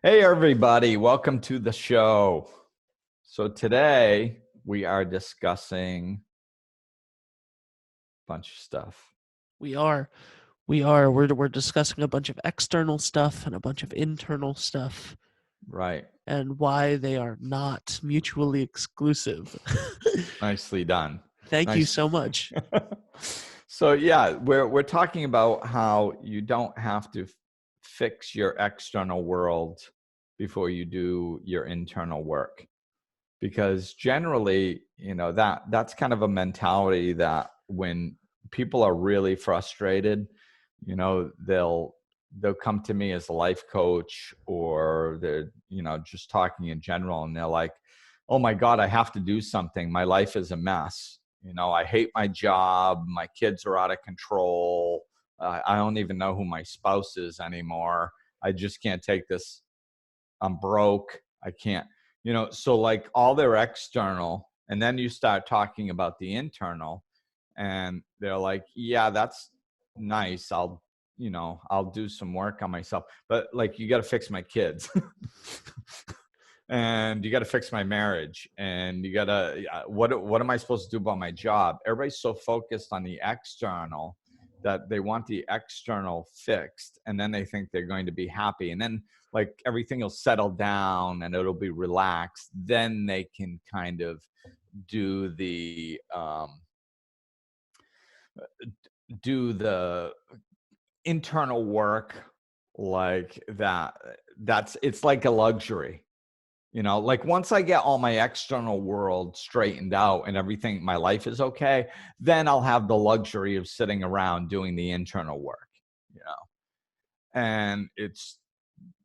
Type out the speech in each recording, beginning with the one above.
Hey, everybody. Welcome to the show. So today we are discussing a bunch of stuff. We are. We're discussing a bunch of external stuff and a bunch of internal stuff Right. and why they are not mutually exclusive. Nicely done. Thank you Nice. so much. So yeah, we're talking about how you don't have to fix your external world before you do your internal work. Because generally, that's kind of a mentality that when people are really frustrated, they'll come to me as a life coach, or they're just talking in general, and they're like, oh my god, I have to do something, my life is a mess. I hate my job, my kids are out of control, I don't even know who my spouse is anymore, I just can't take this, I'm broke, I can't, so like all their external, and then you start talking about the internal, and they're like, yeah, that's nice, I'll do some work on myself, but like, you got to fix my kids. And you got to fix my marriage, and you got to, what am I supposed to do about my job? Everybody's so focused on the external that they want the external fixed, and then they think they're going to be happy, and then like everything will settle down and it'll be relaxed, then they can kind of do the do the internal work, like it's like a luxury. Like once I get all my external world straightened out and everything, my life is okay, then I'll have the luxury of sitting around doing the internal work, you know. And it's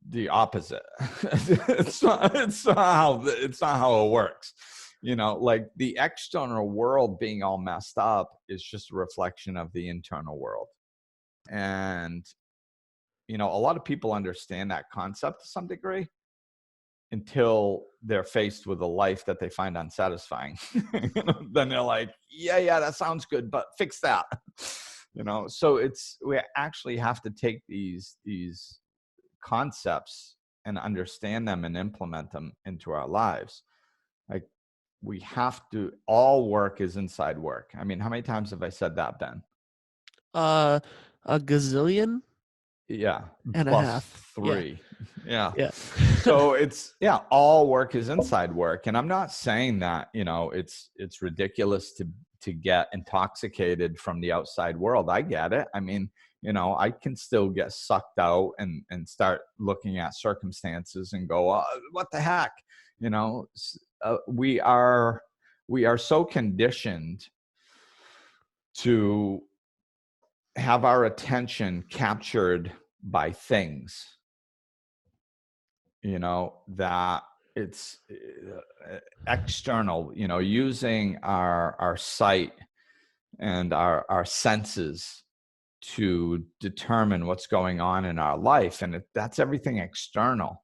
the opposite. It's not how it works. Like the external world being all messed up is just a reflection of the internal world. And a lot of people understand that concept to some degree, until they're faced with a life that they find unsatisfying. Then they're like, yeah, that sounds good, but fix that. So we actually have to take these concepts and understand them and implement them into our lives. Like, we have to, all work is inside work. I mean, how many times have I said that, Ben? Uh, a gazillion Yeah, and a plus half. Yeah, three. Yeah. yeah. So all work is inside work, and I'm not saying that it's ridiculous to get intoxicated from the outside world. I get it. I mean, I can still get sucked out and start looking at circumstances and go, what the heck, you know. We are so conditioned to have our attention captured by things, that it's external, using our sight and our senses to determine what's going on in our life. And that's everything external.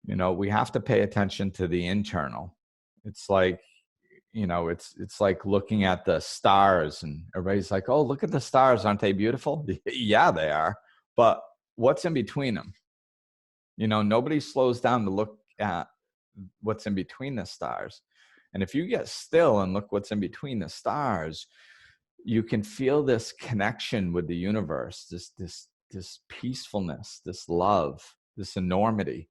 We have to pay attention to the internal. It's like, it's like looking at the stars, and everybody's like, oh, look at the stars, aren't they beautiful? Yeah, they are. But what's in between them? Nobody slows down to look at what's in between the stars. And if you get still and look what's in between the stars, you can feel this connection with the universe, this peacefulness, this love, this enormity.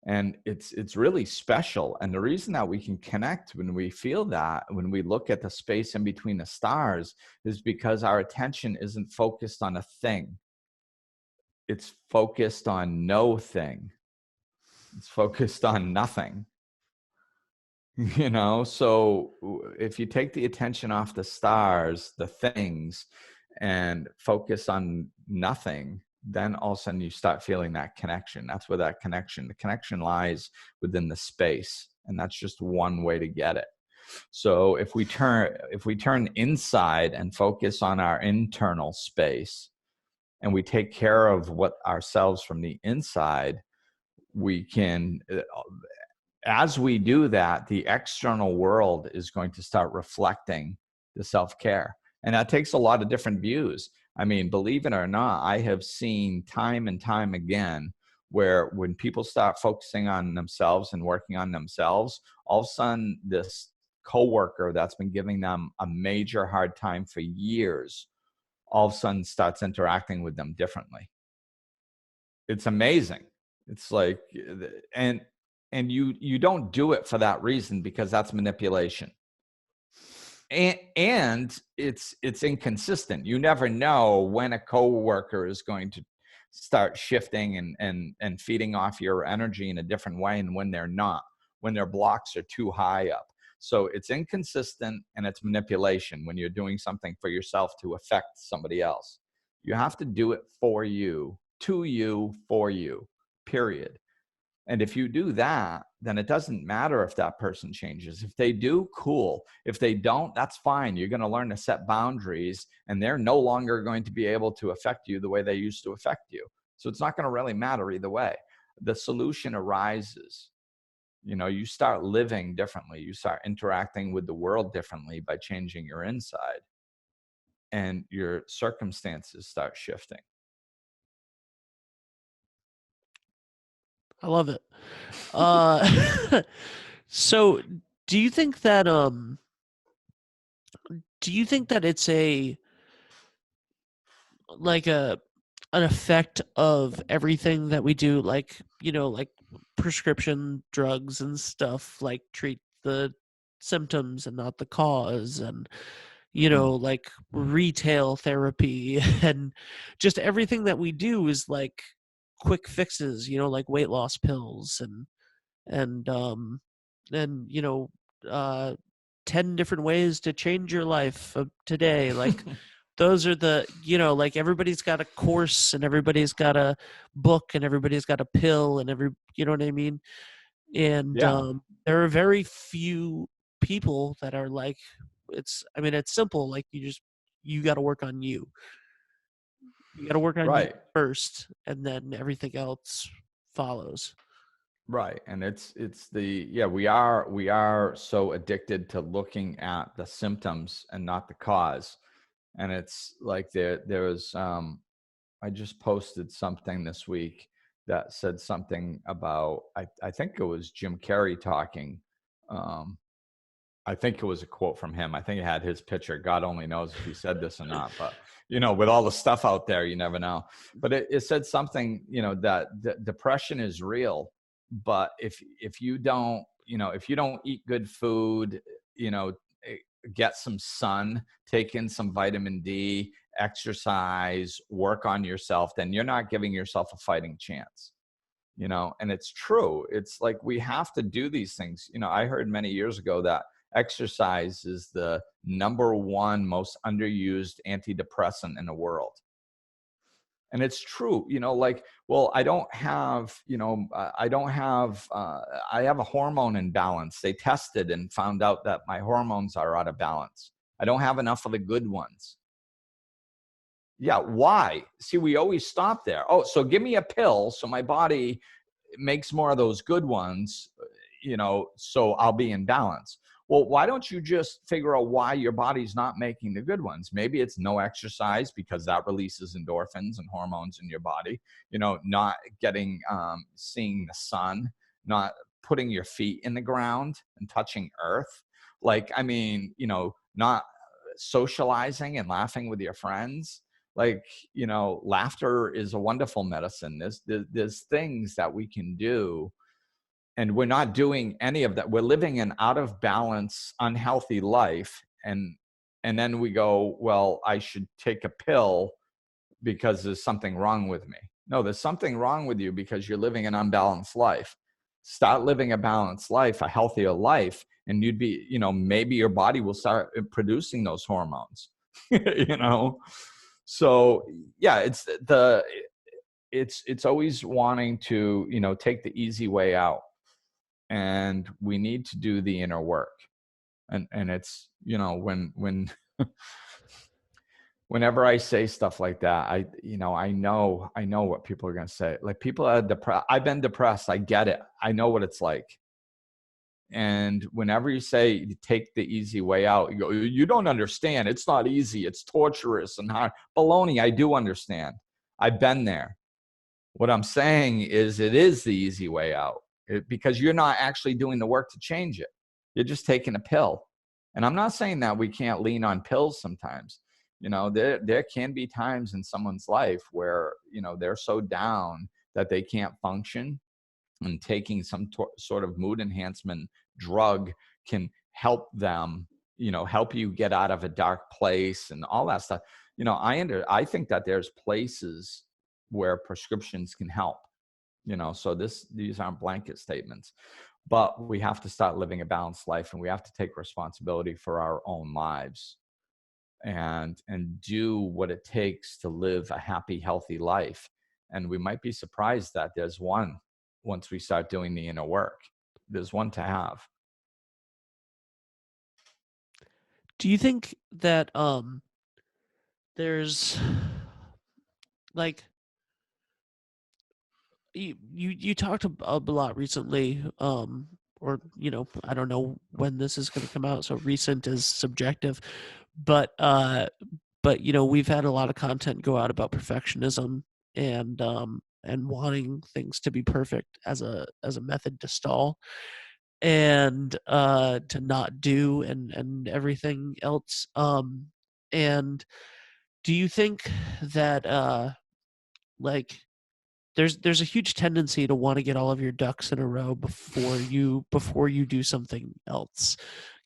And it's really special. And the reason that we can connect when we feel that, when we look at the space in between the stars, is because our attention isn't focused on a thing. It's focused on no thing. It's focused on nothing. So if you take the attention off the stars, the things, and focus on nothing, then all of a sudden you start feeling that connection. That's where the connection lies within the space. And that's just one way to get it. So if we turn inside and focus on our internal space, and we take care of ourselves from the inside, we can, as we do that, the external world is going to start reflecting the self-care. And that takes a lot of different views. I mean, believe it or not, I have seen time and time again where when people start focusing on themselves and working on themselves, all of a sudden this coworker that's been giving them a major hard time for years, all of a sudden starts interacting with them differently. It's amazing. It's like, and you don't do it for that reason, because that's manipulation. And it's inconsistent. You never know when a coworker is going to start shifting and feeding off your energy in a different way, and when they're not, when their blocks are too high up. So it's inconsistent, and it's manipulation when you're doing something for yourself to affect somebody else. You have to do it for you, to you, for you, period. And if you do that, then it doesn't matter if that person changes. If they do, cool. If they don't, that's fine. You're going to learn to set boundaries, and they're no longer going to be able to affect you the way they used to affect you. So it's not going to really matter either way. The solution arises. You start living differently. You start interacting with the world differently by changing your inside, and your circumstances start shifting. I love it. So do you think that it's an effect of everything that we do, like prescription drugs and stuff, like treat the symptoms and not the cause, and like retail therapy and just everything that we do is like quick fixes, like weight loss pills and and 10 different ways to change your life today, like those are the, like everybody's got a course and everybody's got a book and everybody's got a pill and you know what I mean? And Yeah, there are very few people that are like, it's simple. Like you got to work on you. You got to work on you right. first, and then everything else follows. Right. And we are so addicted to looking at the symptoms and not the cause. And it's like there was I just posted something this week that said something about, I think it was Jim Carrey talking. Um I think it was a quote from him. I think it had his picture. God only knows if he said this or not, but with all the stuff out there, you never know. But it said something, that depression is real, but if you don't, if you don't eat good food, you know, eh, get some sun, take in some vitamin D, exercise, work on yourself, then you're not giving yourself a fighting chance. And it's true. It's like we have to do these things. I heard many years ago that exercise is the number one most underused antidepressant in the world. And it's true. Like, well, I don't have, I have a hormone imbalance. They tested and found out that my hormones are out of balance. I don't have enough of the good ones. Yeah, why? See, we always stop there. Oh, so give me a pill so my body makes more of those good ones, so I'll be in balance. Well, why don't you just figure out why your body's not making the good ones? Maybe it's no exercise, because that releases endorphins and hormones in your body. Not getting, seeing the sun, not putting your feet in the ground and touching earth. Like, not socializing and laughing with your friends. Like, laughter is a wonderful medicine. There's things that we can do, and we're not doing any of that. We're living an out of balance, unhealthy life. And then we go, well, I should take a pill because there's something wrong with me. No, there's something wrong with you because you're living an unbalanced life. Start living a balanced life, a healthier life, and you'd be, maybe your body will start producing those hormones. So yeah, it's always wanting to, take the easy way out, and we need to do the inner work. And it's, when whenever I say stuff like that, I know what people are going to say. Like, people are depressed. I've been depressed. I get it. I know what it's like. And whenever you say take the easy way out, you go, you don't understand. It's not easy. It's torturous and hard. Baloney. I do understand. I've been there. What I'm saying is it is the easy way out, because you're not actually doing the work to change it. You're just taking a pill. And I'm not saying that we can't lean on pills sometimes. There can be times in someone's life where, they're so down that they can't function, and taking some sort of mood enhancement drug can help them, help you get out of a dark place and all that stuff. I think that there's places where prescriptions can help, so these aren't blanket statements, but we have to start living a balanced life, and we have to take responsibility for our own lives, and do what it takes to live a happy, healthy life. And we might be surprised that there's one, once we start doing the inner work, there's one to have. Do you think that there's like you talked a lot recently, or I don't know when this is going to come out, so recent is subjective, but we've had a lot of content go out about perfectionism and wanting things to be perfect as a method to stall and to not do and everything else. And do you think that like there's a huge tendency to want to get all of your ducks in a row before you do something else,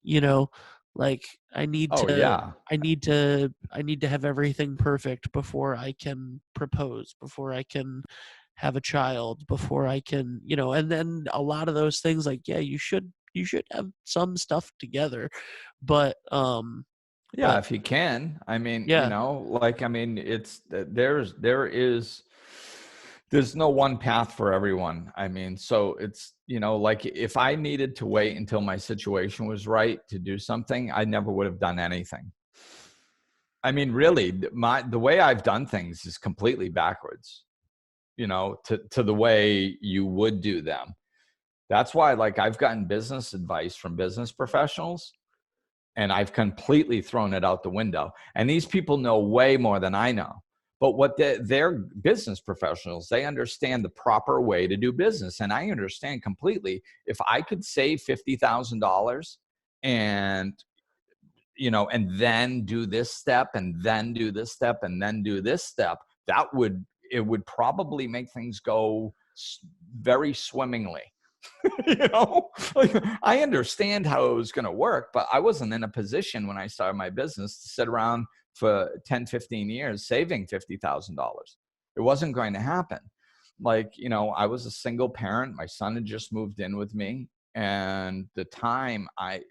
you know like I need Oh to yeah. I need to have everything perfect before I can propose, before I can have a child, before I can, and then a lot of those things, like, yeah, you should have some stuff together, but Yeah, but if you can. I mean, yeah. it's there's no one path for everyone. I mean, so it's, like, if I needed to wait until my situation was right to do something, I never would have done anything. I mean, really, the way I've done things is completely backwards, to the way you would do them. That's why, like, I've gotten business advice from business professionals, and I've completely thrown it out the window. And these people know way more than I know. But what they're business professionals, they understand the proper way to do business. And I understand completely. If I could save $50,000 and, and then do this step and then do this step and then do this step, it would probably make things go very swimmingly. Like, I understand how it was going to work, but I wasn't in a position when I started my business to sit around for 10, 15 years saving $50,000. It wasn't going to happen. Like, I was a single parent. My son had just moved in with me, and the time I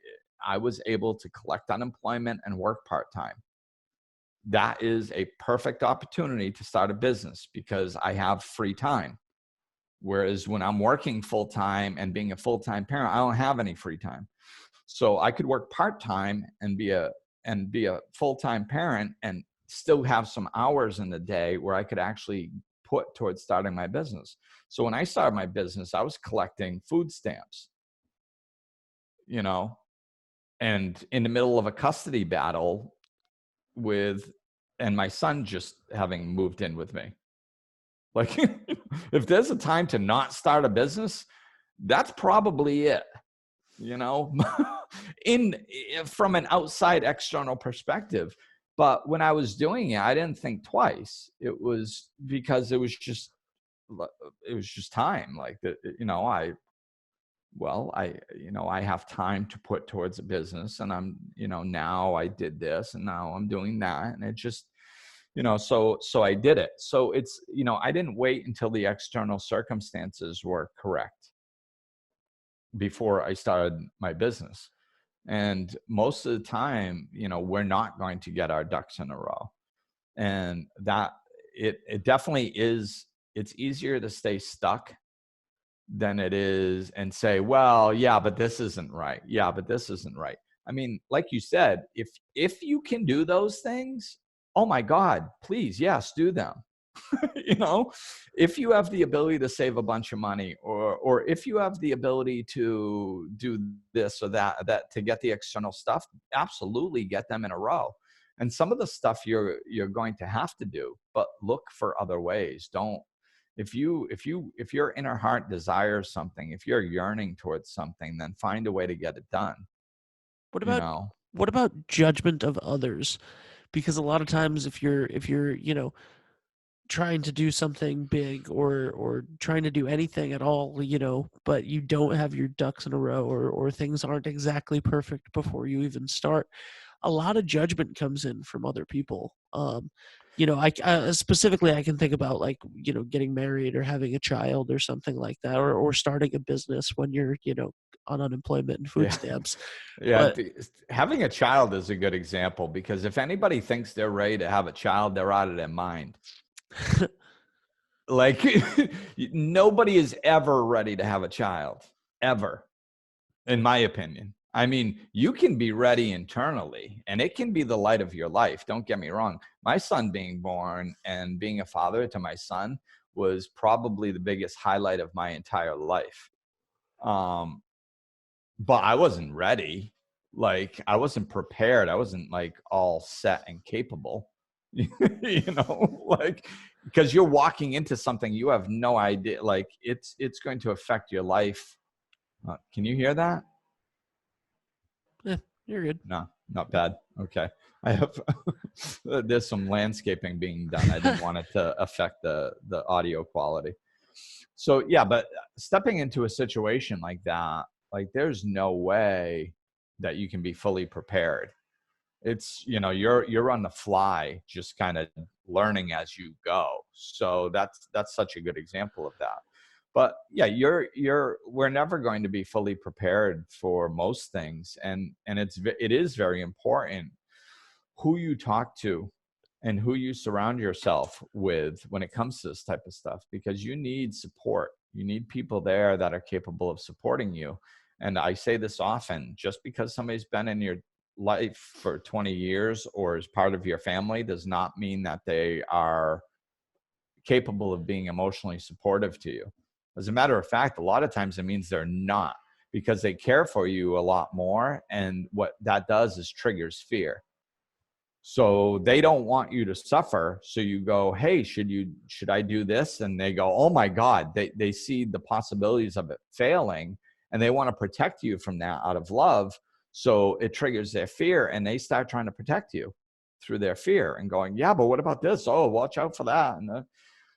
was able to collect unemployment and work part-time. That is a perfect opportunity to start a business because I have free time. Whereas when I'm working full time and being a full time parent, I don't have any free time. So I could work part time and be a full time parent and still have some hours in the day where I could actually put towards starting my business. So when I started my business, I was collecting food stamps, you know, and in the middle of a custody battle and my son just having moved in with me. Like, if there's a time to not start a business, that's probably it, you know, in from an outside external perspective. But when I was doing it, I didn't think twice. It was because it was just time. Like, I have time to put towards a business, and now I did this and now I'm doing that. And it just, so I did it. So it's, I didn't wait until the external circumstances were correct before I started my business. And most of the time, we're not going to get our ducks in a row. And that it definitely is, it's easier to stay stuck than it is and say, well, yeah, but this isn't right. Yeah, but this isn't right. I mean, like you said, if you can do those things, oh my God, please, yes, do them. If you have the ability to save a bunch of money, or if you have the ability to do this or that to get the external stuff, absolutely get them in a row. And some of the stuff you're going to have to do, but look for other ways. If your inner heart desires something, if you're yearning towards something, then find a way to get it done. What You about know? what about judgment of others? Because a lot of times if you're trying to do something big or trying to do anything at all, but you don't have your ducks in a row, or things aren't exactly perfect before you even start, a lot of judgment comes in from other people. I specifically I can think about, like, getting married or having a child or something like that, or starting a business when you're on unemployment and food Yeah. stamps. Yeah. But Having a child is a good example, because if anybody thinks they're ready to have a child, they're out of their mind. Like, nobody is ever ready to have a child, ever, in my opinion. I mean, you can be ready internally and it can be the light of your life. Don't get me wrong. My son being born and being a father to my son was probably the biggest highlight of my entire life. But I wasn't ready. Like, I wasn't prepared. I wasn't like all set and capable, like, because you're walking into something you have no idea. Like, it's going to affect your life. Can you hear that? yeah, you're good. No, not bad. Okay. I have, there's some landscaping being done. I didn't want it to affect the audio quality. So yeah, but stepping into a situation like that, like, there's no way that you can be fully prepared. It's, you're on the fly, just kind of learning as you go. So that's such a good example of that. But yeah, we're never going to be fully prepared for most things, and it is very important who you talk to and who you surround yourself with when it comes to this type of stuff, because you need support. You need people there that are capable of supporting you. And I say this often: just because somebody's been in your life for 20 years or is part of your family does not mean that they are capable of being emotionally supportive to you. As a matter of fact, a lot of times it means they're not, because they care for you a lot more. And what that does is triggers fear. So they don't want you to suffer. So you go, hey, should I do this? And they go, oh my God, they see the possibilities of it failing, and they want to protect you from that out of love. So it triggers their fear, and they start trying to protect you through their fear and going, yeah, but what about this? Oh, watch out for that. And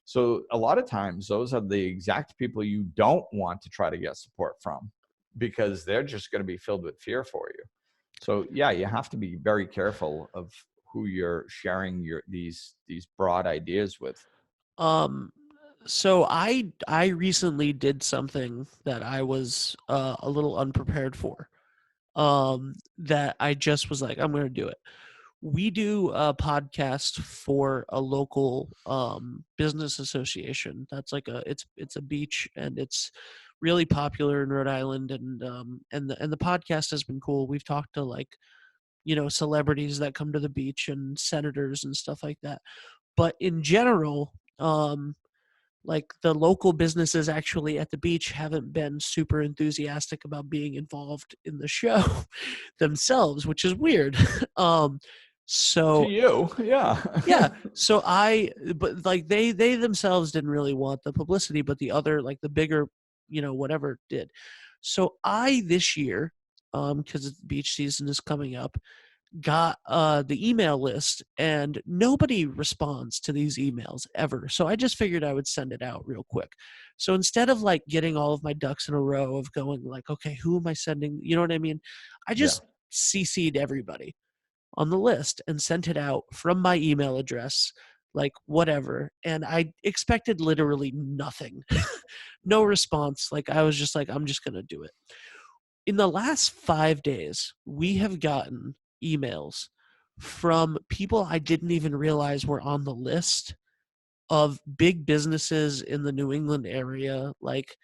so a lot of times those are the exact people you don't want to try to get support from, because they're just going to be filled with fear for you. So yeah, you have to be very careful of who you're sharing these broad ideas with. um so I recently did something that I was a little unprepared for, that I just was like, I'm going to do it. We do a podcast for a local business association. That's like it's a beach, and it's really popular in Rhode Island, and the podcast has been cool. We've talked to, like, celebrities that come to the beach and senators and stuff like that. But in general, like, the local businesses actually at the beach haven't been super enthusiastic about being involved in the show themselves, which is weird. um To so you, yeah. yeah, but like, they themselves didn't really want the publicity, but the other, like, the bigger, whatever, did. So I, this year, because beach season is coming up, got the email list, and nobody responds to these emails ever. So I just figured I would send it out real quick. So instead of, like, getting all of my ducks in a row of going, like, okay, who am I sending? You know what I mean? I Yeah. just CC'd everybody on the list and sent it out from my email address, like, whatever. And I expected literally nothing, no response. Like, I was just like, I'm just going to do it. In the last 5 days, we have gotten emails from people I didn't even realize were on the list, of big businesses in the New England area, like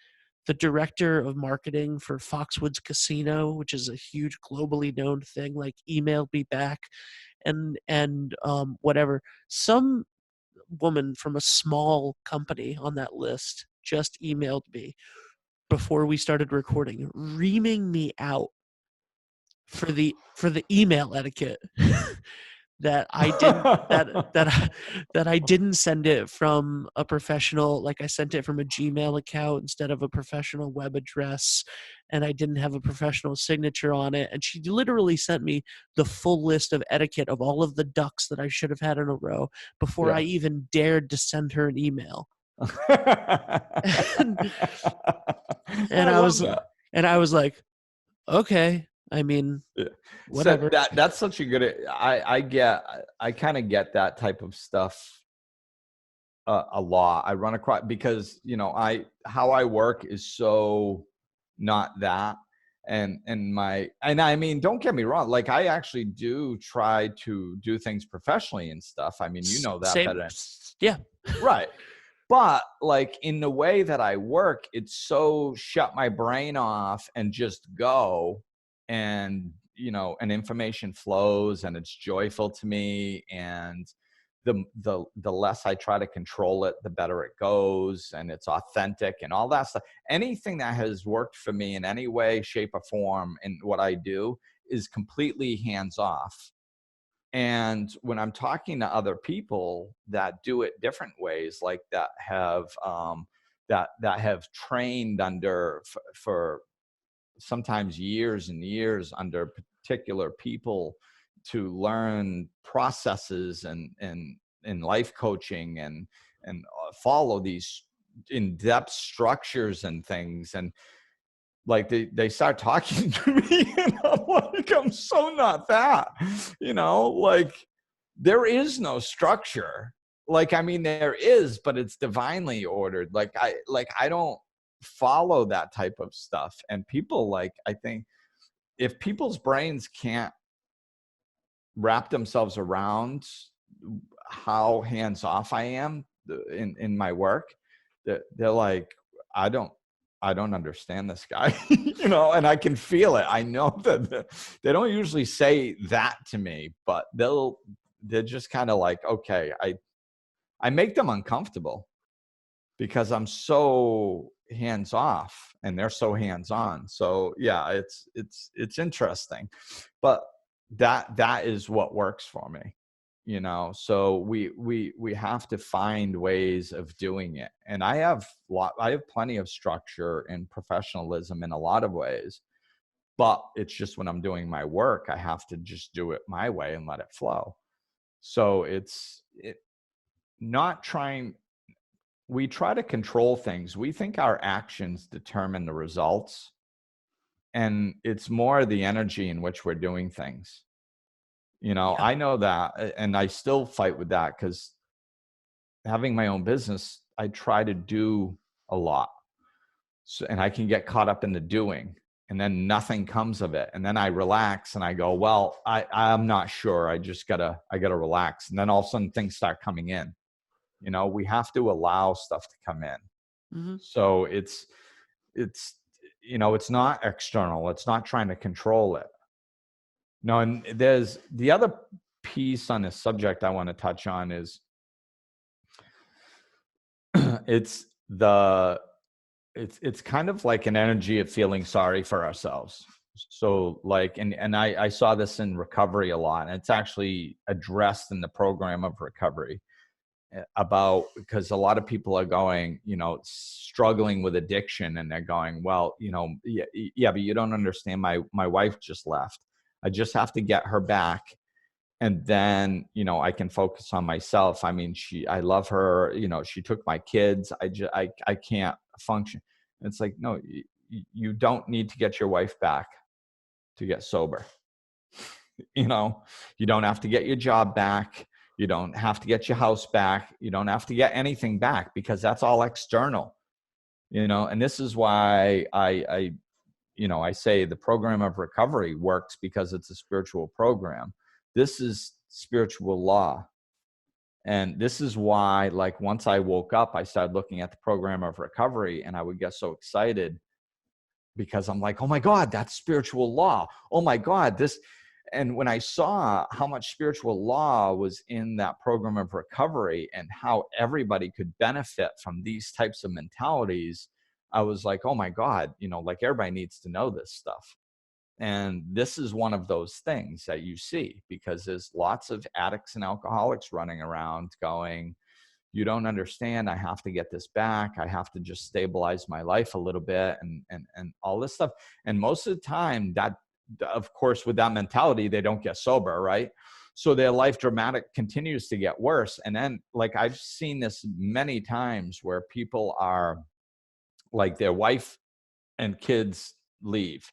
the director of marketing for Foxwoods Casino, which is a huge globally known thing, like, emailed me back, and whatever. Some woman from a small company on that list just emailed me before we started recording, reaming me out for the email etiquette that I didn't that I didn't send it from a professional, like I sent it from a Gmail account instead of a professional web address, and I didn't have a professional signature on it. And she literally sent me the full list of etiquette of all of the ducks that I should have had in a row before I Yeah. even dared to send her an email. and, and I I love was that. and I was like, okay, I mean, Yeah. So whatever. that's such a good. I kind of get that type of stuff a lot. I run across because how I work is so not that. And I mean, don't get me wrong, like I actually do try to do things professionally and stuff. I mean, you know that Same, better. yeah. Right. But like in the way that I work, it's so shut my brain off and just go, and and information flows and it's joyful to me. And the less I try to control it, the better it goes, and it's authentic and all that stuff. Anything that has worked for me in any way, shape, or form in what I do is completely hands off. And when I'm talking to other people that do it different ways, like that have trained under for sometimes years and years under particular people to learn processes and life coaching and follow these in-depth structures and things, and like they start talking to me and I'm like, I'm so not that, like there is no structure. Like, I mean, there is, but it's divinely ordered. Like I don't follow that type of stuff. And people, like, I think if people's brains can't wrap themselves around how hands off I am in my work, they're like, I don't I don't understand this guy, and I can feel it. I know that they don't usually say that to me, but they're just kind of like, okay, I make them uncomfortable because I'm so hands off and they're so hands on. So yeah, it's interesting, but that is what works for me. So we have to find ways of doing it. And I have plenty of structure and professionalism in a lot of ways, but it's just when I'm doing my work, I have to just do it my way and let it flow. So not trying we try to control things. We think our actions determine the results, and it's more the energy in which we're doing things. Yeah. I know that, and I still fight with that because having my own business, I try to do a lot. So, and I can get caught up in the doing, and then nothing comes of it. And then I relax and I go, well, I'm not sure. I gotta relax. And then all of a sudden things start coming in. We have to allow stuff to come in. Mm-hmm. So it's not external. It's not trying to control it. No, and there's the other piece on this subject I want to touch on is it's the it's kind of like an energy of feeling sorry for ourselves. So like, and I saw this in recovery a lot, and it's actually addressed in the program of recovery about, because a lot of people are going, struggling with addiction, and they're going, well, yeah, but you don't understand. My wife just left. I just have to get her back, and then I can focus on myself. I mean, I love her. She took my kids. I can't function. And it's like, no, you don't need to get your wife back to get sober. You don't have to get your job back. You don't have to get your house back. You don't have to get anything back, because that's all external. And this is why I say the program of recovery works, because it's a spiritual program. This is spiritual law. And this is why, like, once I woke up, I started looking at the program of recovery, and I would get so excited because I'm like, oh my God, that's spiritual law. Oh my God, this. And when I saw how much spiritual law was in that program of recovery and how everybody could benefit from these types of mentalities, I was like, oh my God, like everybody needs to know this stuff. And this is one of those things that you see, because there's lots of addicts and alcoholics running around going, you don't understand, I have to get this back, I have to just stabilize my life a little bit, and all this stuff. And most of the time, that, of course, with that mentality, they don't get sober, right? So their life continues to get worse. And then, like, I've seen this many times where people are like, their wife and kids leave,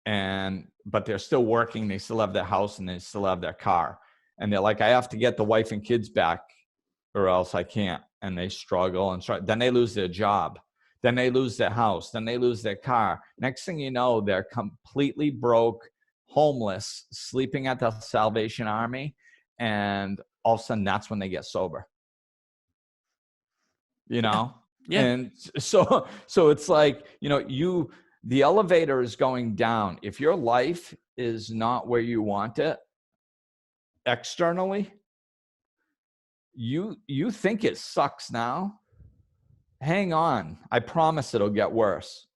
but they're still working, they still have their house, and they still have their car, and they're like, I have to get the wife and kids back or else I can't. And they struggle and struggle. Then they lose their job. Then they lose their house. Then they lose their car. Next thing you know, they're completely broke, homeless, sleeping at the Salvation Army. And all of a sudden, that's when they get sober. You know? Yeah. And so it's like, the elevator is going down. If your life is not where you want it externally, you think it sucks now. Hang on. I promise it'll get worse.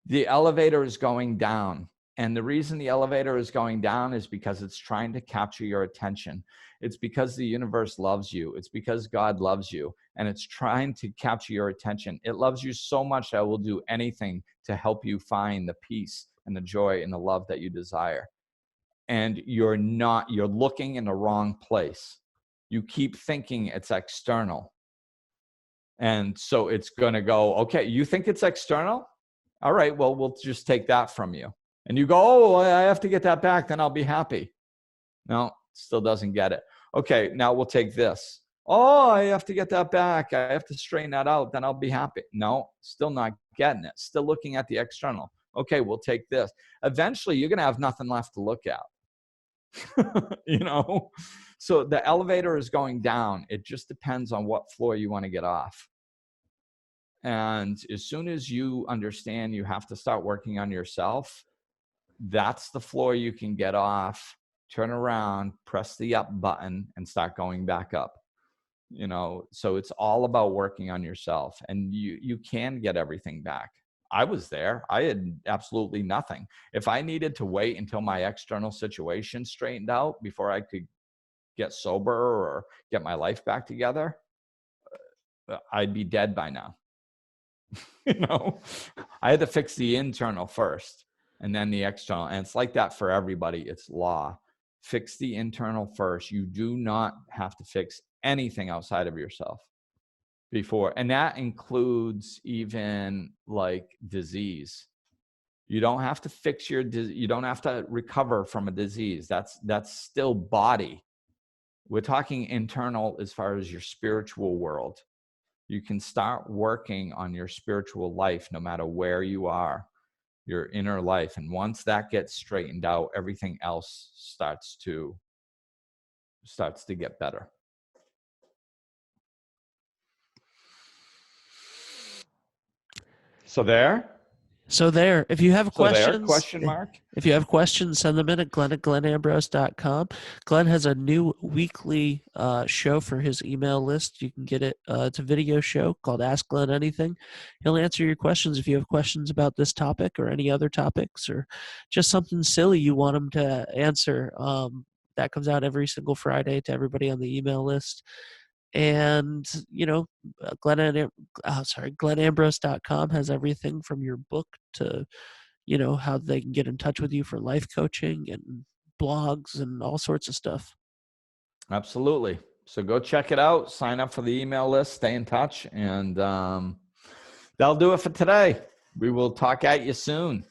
The elevator is going down. And the reason the elevator is going down is because it's trying to capture your attention. It's because the universe loves you. It's because God loves you. And it's trying to capture your attention. It loves you so much that it will do anything to help you find the peace and the joy and the love that you desire. And you're looking in the wrong place. You keep thinking it's external. And so it's going to go, okay, you think it's external? All right, well, we'll just take that from you. And you go, oh, I have to get that back, then I'll be happy. No, still doesn't get it. Okay, now we'll take this. Oh, I have to get that back. I have to straighten that out, then I'll be happy. No, still not getting it. Still looking at the external. Okay, we'll take this. Eventually, you're going to have nothing left to look at. So the elevator is going down. It just depends on what floor you want to get off. And as soon as you understand you have to start working on yourself, that's the floor you can get off, turn around, press the up button, and start going back up. So it's all about working on yourself, and you can get everything back. I was there. I had absolutely nothing. If I needed to wait until my external situation straightened out before I could get sober or get my life back together, I'd be dead by now. I had to fix the internal first and then the external. And it's like that for everybody. It's law. Fix the internal first. You do not have to fix anything outside of yourself before. And that includes even like disease. You don't have to fix you don't have to recover from a disease. That's still body. We're talking internal as far as your spiritual world. You can start working on your spiritual life no matter where you are, your inner life. And once that gets straightened out, everything else starts to get better. So there. If you have questions, question mark. If you have questions, send them in at glenn@glennambrose.com. Glenn has a new weekly show for his email list. You can get it. It's a video show called Ask Glenn Anything. He'll answer your questions if you have questions about this topic or any other topics or just something silly you want him to answer. That comes out every single Friday to everybody on the email list. And, GlennAmbrose.com has everything from your book to, how they can get in touch with you for life coaching and blogs and all sorts of stuff. Absolutely. So go check it out, sign up for the email list, stay in touch, and that'll do it for today. We will talk at you soon.